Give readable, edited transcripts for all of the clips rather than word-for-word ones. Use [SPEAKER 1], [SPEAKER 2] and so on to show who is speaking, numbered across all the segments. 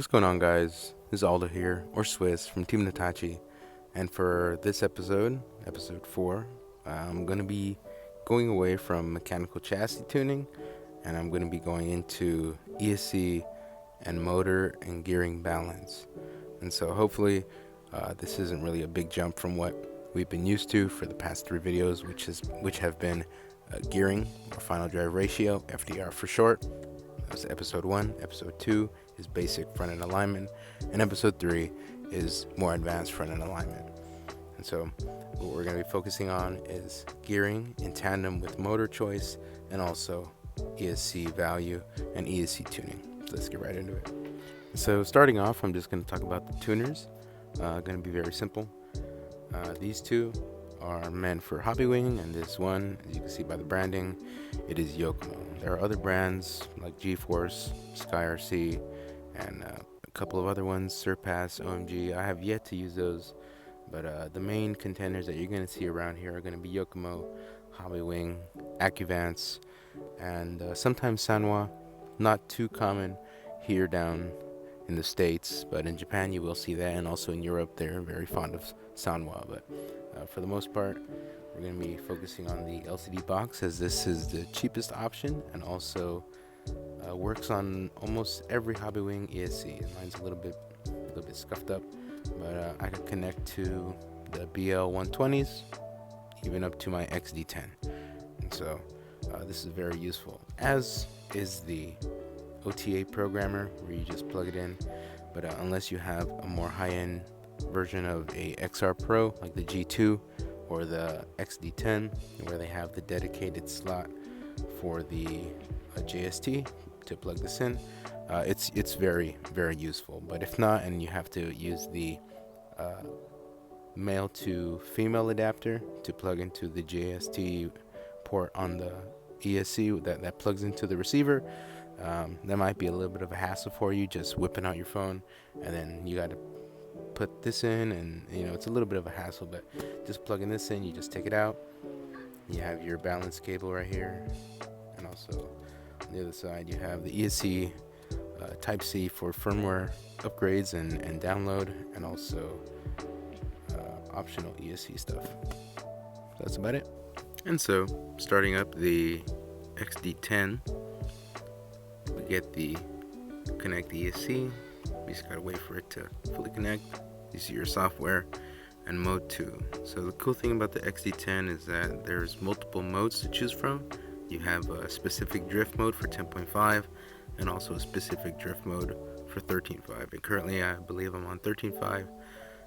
[SPEAKER 1] What's going on, guys? This is Aldo here, or Swiss, from Team Natachi, and for this episode, episode 4, I'm going to be going away from mechanical chassis tuning, and I'm going to be going into ESC and motor and gearing balance. And so hopefully this isn't really a big jump from what we've been used to for the past 3 videos, which have been gearing, or final drive ratio, FDR for short. That's episode 1. Episode 2 is basic front end alignment, and episode 3 is more advanced front end alignment. And so what we're going to be focusing on is gearing in tandem with motor choice, and also ESC value and ESC tuning. So let's get right into it. So starting off, I'm just going to talk about the tuners. Going to be very simple. These two are meant for hobby wing, and this one, as you can see by the branding, it is Yokomo. There are other brands like G-Force, SHREDDIT-RC, and a couple of other ones, Surpass, OMG. I have yet to use those, but the main contenders that you're going to see around here are going to be Yokomo, hobby wing, Accuvance, and sometimes Sanwa. Not too common here down in the States, but in Japan you will see that, and also in Europe they're very fond of Sanwa. But for the most part, we're going to be focusing on the LCD box, as this is the cheapest option and also works on almost every hobby wing ESC. Mine's a little bit scuffed up, but I could connect to the BL 120s, even up to my XD10, and so this is very useful, as is the OTA programmer, where you just plug it in. But unless you have a more high-end version of a XR Pro like the G2 or the XD10, where they have the dedicated slot for the JST to plug this in, it's very useful. But if not, and you have to use the male to female adapter to plug into the JST port on the ESC that plugs into the receiver, that might be a little bit of a hassle for you, just whipping out your phone, and then you got to put this in, and it's a little bit of a hassle. But just plugging this in, you just take it out, you have your balance cable right here, and also on the other side you have the ESC type C for firmware upgrades and download, and also optional ESC stuff. So that's about it. And so starting up the XD10, we get the connect ESC. We just gotta wait for it to fully connect. You see your software and mode 2. So the cool thing about the XD10 is that there's multiple modes to choose from. You have a specific drift mode for 10.5 and also a specific drift mode for 13.5. And currently I believe I'm on 13.5.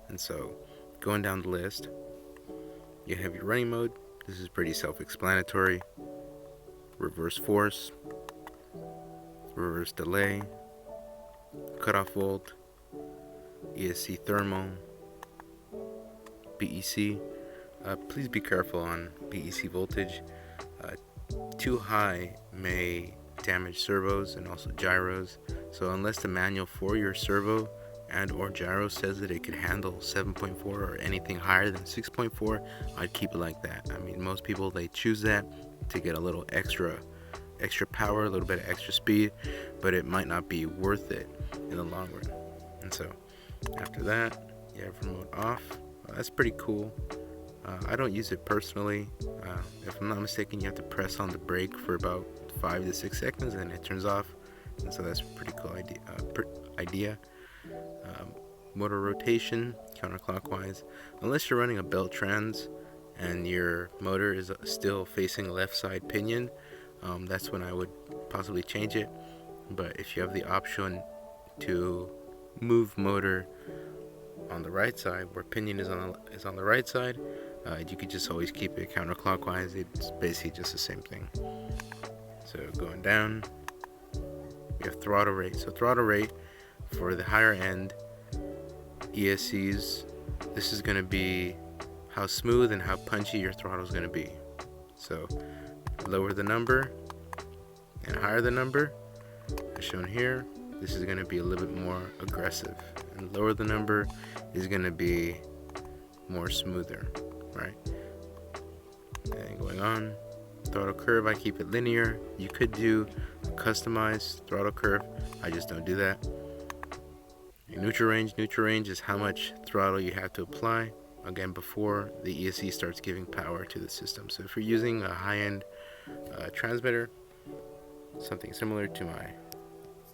[SPEAKER 1] And so going down the list, you have your running mode. This is pretty self-explanatory. Reverse force, reverse delay, cutoff volt, ESC thermal, BEC. Please be careful on BEC voltage. Too high may damage servos and also gyros. So unless the manual for your servo and or gyro says that it could handle 7.4 or anything higher than 6.4, I'd keep it like that. I mean, most people, they choose that to get a little extra power, a little bit of extra speed, but it might not be worth it in the long run. And so after that, you have remote off. That's pretty cool. I don't use it personally. If I'm not mistaken, you have to press on the brake for about 5 to 6 seconds and it turns off, and so that's a pretty cool idea. Motor rotation counterclockwise, unless you're running a belt trans and your motor is still facing left side pinion, that's when I would possibly change it. But if you have the option to move motor on the right side, where pinion is on the right side, you could just always keep it counterclockwise. It's basically just the same thing. So going down, we have throttle rate. So throttle rate for the higher end ESCs, this is going to be how smooth and how punchy your throttle is going to be. So lower the number and higher the number, as shown here, this is going to be a little bit more aggressive, and lower the number is going to be more smoother, right? And going on, throttle curve, I keep it linear. You could do a customized throttle curve, I just don't do that. neutral range. Neutral range is how much throttle you have to apply, again, before the ESC starts giving power to the system. So if you're using a high-end transmitter, something similar to my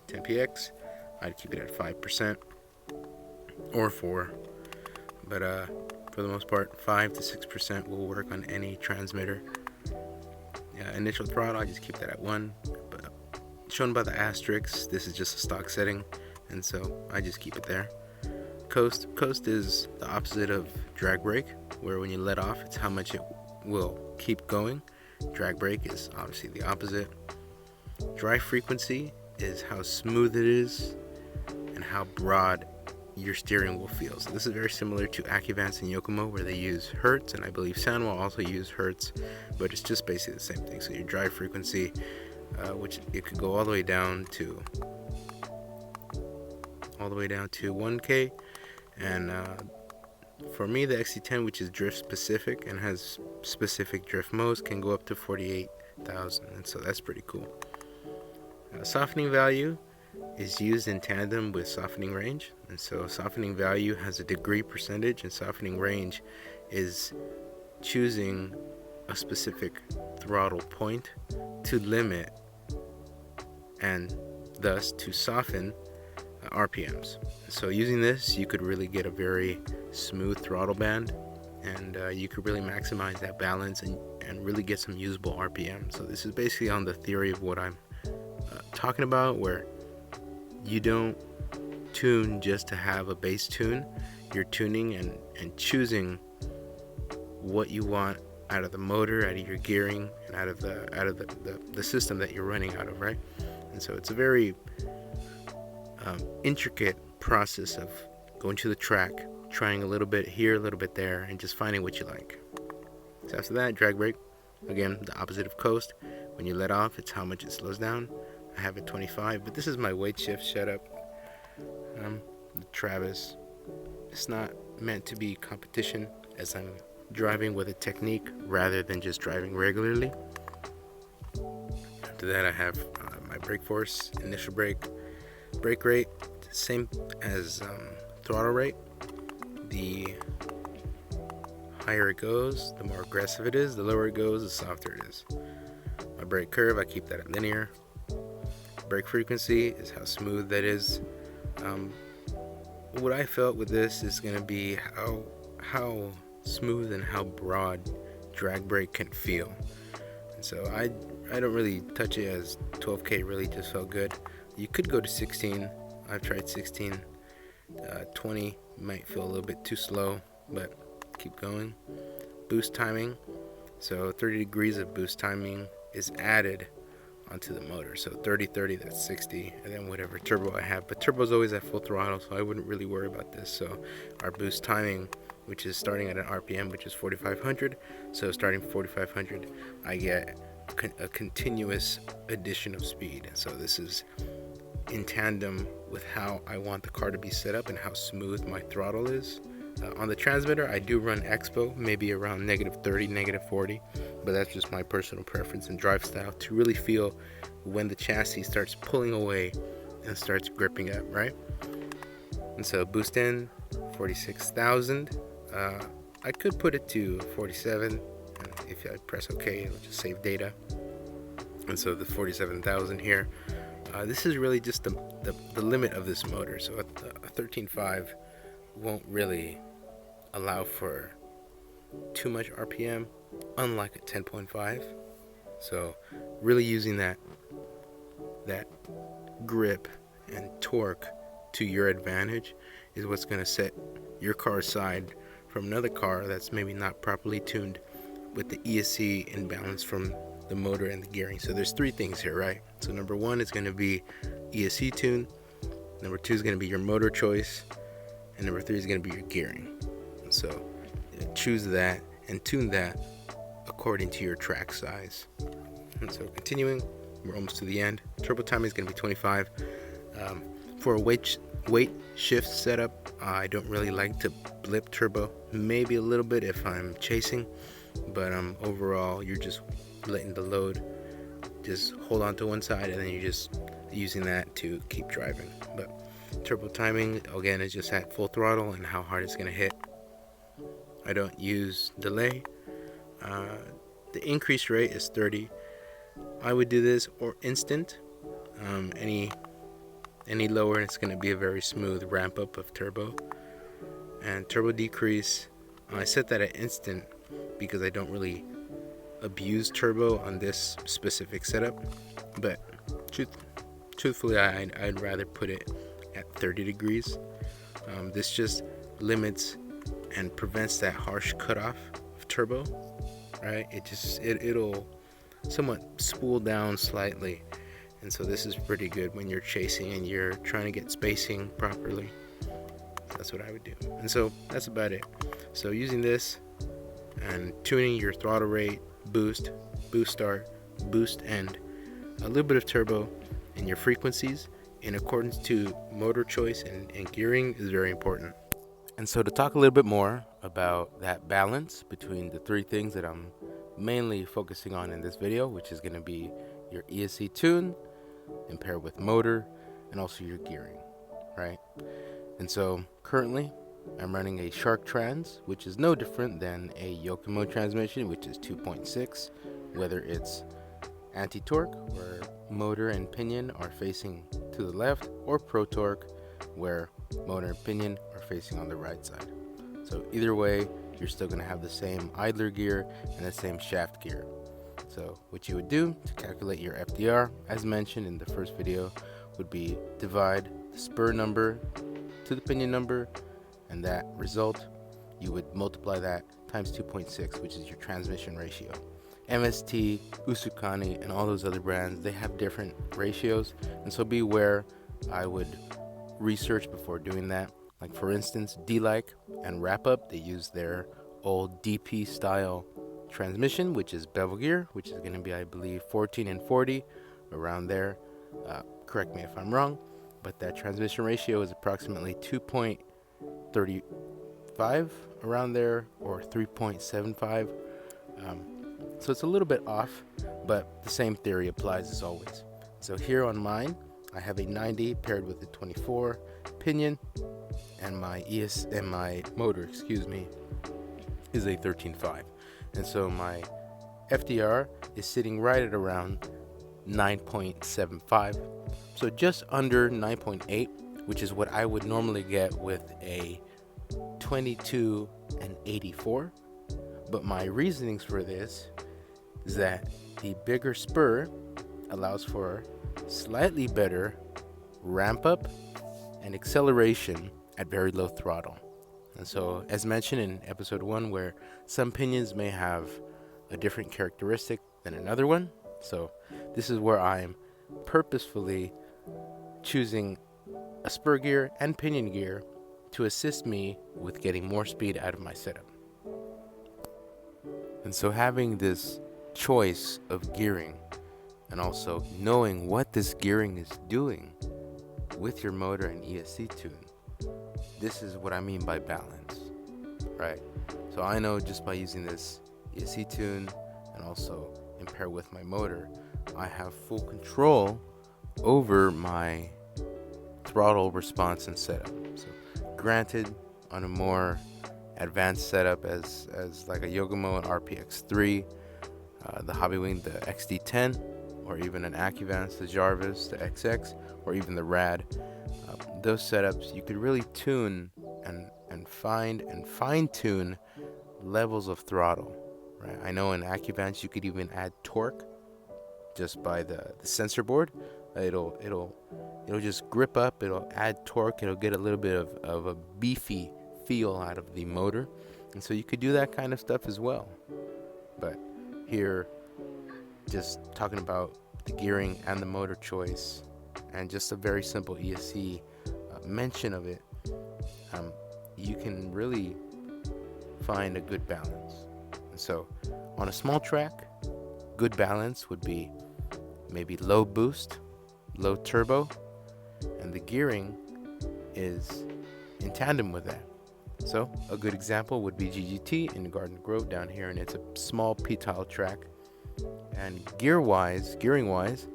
[SPEAKER 1] 10PX, I'd keep it at 5% or 4%. But for the most part, 5 to 6% will work on any transmitter. Initial throttle, I just keep that at 1. But shown by the asterisk, this is just a stock setting, and so I just keep it there. Coast is the opposite of drag brake, where when you let off, it's how much it will keep going. Drag brake is obviously the opposite. Drive frequency is how smooth it is and how broad your steering wheel feels. So this is very similar to Accuvance and Yokomo, where they use hertz, and I believe Sanwa also use hertz, but it's just basically the same thing. So your drive frequency, which it could go all the way down to 1K, and for me, the XC10, which is drift specific and has specific drift modes, can go up to 48,000, and so that's pretty cool. Softening value is used in tandem with softening range, and so softening value has a degree percentage, and softening range is choosing a specific throttle point to limit and thus to soften RPMs. So using this, you could really get a very smooth throttle band, and you could really maximize that balance and really get some usable RPM. So this is basically on the theory of what I'm talking about, where you don't tune just to have a bass tune. You're tuning and choosing what you want out of the motor, out of your gearing, and out of the system that you're running out of, right? And so it's a very intricate process of going to the track, trying a little bit here, a little bit there, and just finding what you like. So after that, drag brake, again, the opposite of coast. When you let off, it's how much it slows down. I have it 25, but this is my weight shift setup. The Travis. It's not meant to be competition, as I'm driving with a technique rather than just driving regularly. After that, I have my brake force, initial brake rate, same as throttle rate. The higher it goes, the more aggressive it is. The lower it goes, the softer it is. My brake curve, I keep that at linear. Brake frequency is how smooth that is. What I felt with this is going to be how smooth and how broad drag brake can feel. And so I don't really touch it, as 12K really just felt good. You could go to 16. I've tried 16. 20 might feel a little bit too slow, but keep going. Boost timing. So 30 degrees of boost timing is added onto the motor. So 30-30, that's 60, and then whatever turbo I have. But turbo's always at full throttle, so I wouldn't really worry about this. So our boost timing, which is starting at an RPM, which is 4,500. So starting 4,500, I get a continuous addition of speed. So this is in tandem with how I want the car to be set up and how smooth my throttle is. On the transmitter, I do run expo, maybe around -30, -40, but that's just my personal preference and drive style to really feel when the chassis starts pulling away and starts gripping up, right? And so boost in 46,000. I could put it to 47, and if I press OK, it'll just save data. And so the 47,000 here. This is really just the limit of this motor. So a 13.5 won't really allow for too much RPM, unlike a 10.5. So really using that grip and torque to your advantage is what's going to set your car aside from another car that's maybe not properly tuned with the ESC imbalance from the motor and the gearing. So there's three things here, right? So number one is going to be ESC tune. Number two is going to be your motor choice. And number three is going to be your gearing. And so choose that and tune that according to your track size. And so continuing, we're almost to the end. Turbo timing is going to be 25. For a weight shift setup, I don't really like to blip turbo. Maybe a little bit if I'm chasing, but overall you're just letting the load just hold on to one side, and then you're just using that to keep driving. But Turbo timing, again, is just at full throttle and how hard it's going to hit. I don't use delay. The increase rate is 30. I would do this or instant. Any lower, it's going to be a very smooth ramp up of turbo. And turbo decrease, I set that at instant because I don't really abuse turbo on this specific setup. But truthfully, I'd rather put it at 30 degrees. This just limits and prevents that harsh cutoff of turbo, right? It'll somewhat spool down slightly, and so this is pretty good when you're chasing and you're trying to get spacing properly. That's what I would do. And so that's about it. So using this and tuning your throttle rate, boost start, boost end, a little bit of turbo, and your frequencies in accordance to motor choice and gearing is very important. And so to talk a little bit more about that balance between the three things that I'm mainly focusing on in this video, which is going to be your ESC tune, and paired with motor, and also your gearing, right? And so currently I'm running a Shark Trans, which is no different than a Yokomo transmission, which is 2.6, whether it's anti-torque, where motor and pinion are facing to the left, or Pro Torque, where motor and pinion are facing on the right side. So either way, you're still going to have the same idler gear and the same shaft gear. So what you would do to calculate your FDR, as mentioned in the first video, would be divide the spur number to the pinion number, and that result, you would multiply that times 2.6, which is your transmission ratio. MST, Usukani, and all those other brands, they have different ratios, and so be aware. I would research before doing that. Like for instance, D-Like and Wrap Up, they use their old DP style transmission, which is bevel gear, which is going to be, I believe, 14 and 40, around there. Correct me if I'm wrong, but that transmission ratio is approximately 2.35 around there, or 3.75. So it's a little bit off, but the same theory applies as always. So here on mine, I have a 90 paired with a 24 pinion, and my motor, is a 13.5. And so my FDR is sitting right at around 9.75. So just under 9.8, which is what I would normally get with a 22 and 84. But my reasonings for this is that the bigger spur allows for slightly better ramp up and acceleration at very low throttle. And so, as mentioned in episode 1, where some pinions may have a different characteristic than another one, so this is where I'm purposefully choosing a spur gear and pinion gear to assist me with getting more speed out of my setup. And so having this choice of gearing, and also knowing what this gearing is doing with your motor and ESC tune, this is what I mean by balance, right? So I know just by using this ESC tune and also in pair with my motor, I have full control over my throttle response and setup. So granted, on a more advanced setup as like a Yokomo and RPX3, the Hobbywing, the XD10, or even an Accuvance, the Jarvis, the XX, or even the Rad, those setups you could really tune and find and fine-tune levels of throttle, right? I know in Accuvance you could even add torque just by the sensor board. It'll just grip up, it'll add torque, it'll get a little bit of a beefy feel out of the motor, and so you could do that kind of stuff as well. But here, just talking about the gearing and the motor choice, and just a very simple ESC mention of it, you can really find a good balance. And so on a small track, good balance would be maybe low boost, low turbo, and the gearing is in tandem with that. So a good example would be GGT in Garden Grove down here, and it's a small P-tile track. And gearing wise,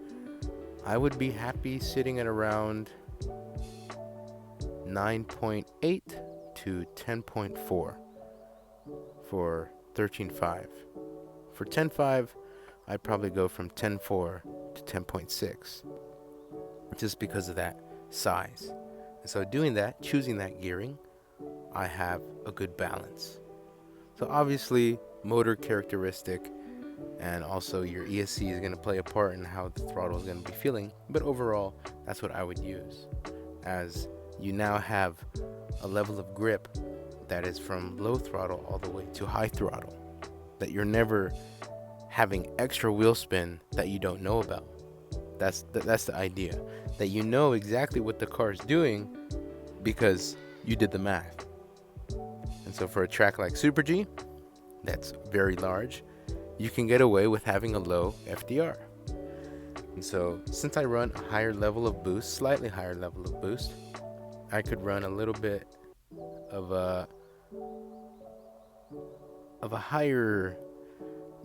[SPEAKER 1] I would be happy sitting at around 9.8 to 10.4 for 13.5. For 10.5, I'd probably go from 10.4 to 10.6, just because of that size. And so doing that, choosing that gearing, I have a good balance. So obviously, motor characteristic and also your ESC is going to play a part in how the throttle is going to be feeling, but overall, that's what I would use, as you now have a level of grip that is from low throttle all the way to high throttle, that you're never having extra wheel spin that you don't know about. That's the idea, that you know exactly what the car is doing because you did the math. And so for a track like Super G, that's very large, you can get away with having a low FDR. And so since I run a higher level of boost, slightly higher level of boost, I could run a little bit of a higher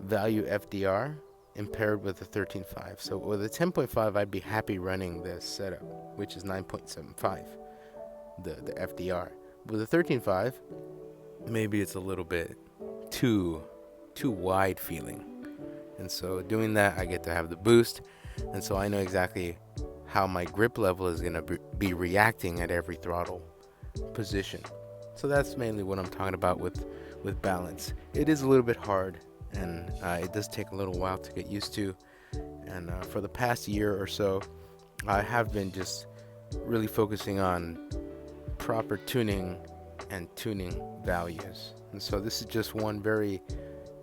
[SPEAKER 1] value FDR and paired with a 13.5. So with a 10.5, I'd be happy running this setup, which is 9.75, the FDR. With a 13.5, maybe it's a little bit too wide feeling. And so doing that, I get to have the boost, and so I know exactly how my grip level is going to be reacting at every throttle position. So that's mainly what I'm talking about with balance. It is a little bit hard, and it does take a little while to get used to. And for the past year or so, I have been just really focusing on proper tuning and tuning values. And so this is just one very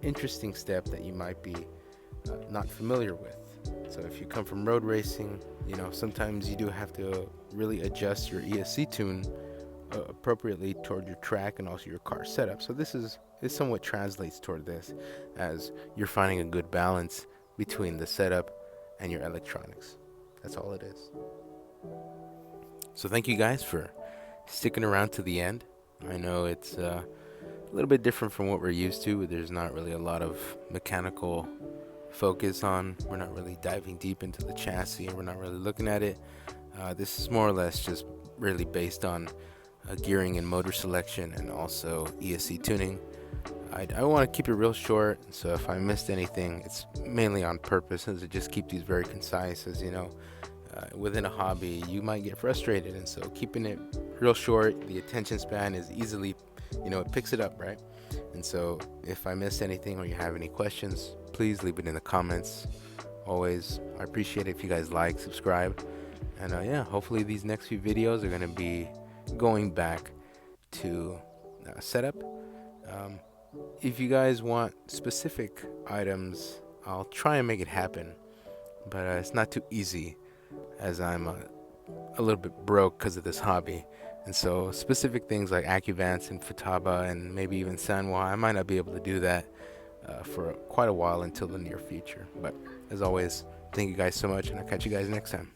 [SPEAKER 1] interesting step that you might be not familiar with. So if you come from road racing, sometimes you do have to really adjust your ESC tune appropriately toward your track and also your car setup. So this somewhat translates toward this, as you're finding a good balance between the setup and your electronics. That's all it is. So thank you guys for sticking around to the end. I know it's a little bit different from what we're used to. There's not really a lot of mechanical focus on. We're not really diving deep into the chassis, and we're not really looking at it. This is more or less just really based on gearing and motor selection, and also ESC tuning. I want to keep it real short, so if I missed anything, it's mainly on purpose, as to just keep these very concise. As you know, within a hobby, you might get frustrated, and so keeping it real short, the attention span is easily, it picks it up, right? And so if I missed anything or you have any questions, please leave it in the comments. Always, I appreciate it if you guys like, subscribe, and hopefully these next few videos are going to be going back to setup. If you guys want specific items, I'll try and make it happen, but it's not too easy, as I'm a little bit broke because of this hobby. And so specific things like AccuVance and Futaba and maybe even Sanwa, I might not be able to do that for quite a while, until the near future. But as always, thank you guys so much, and I'll catch you guys next time.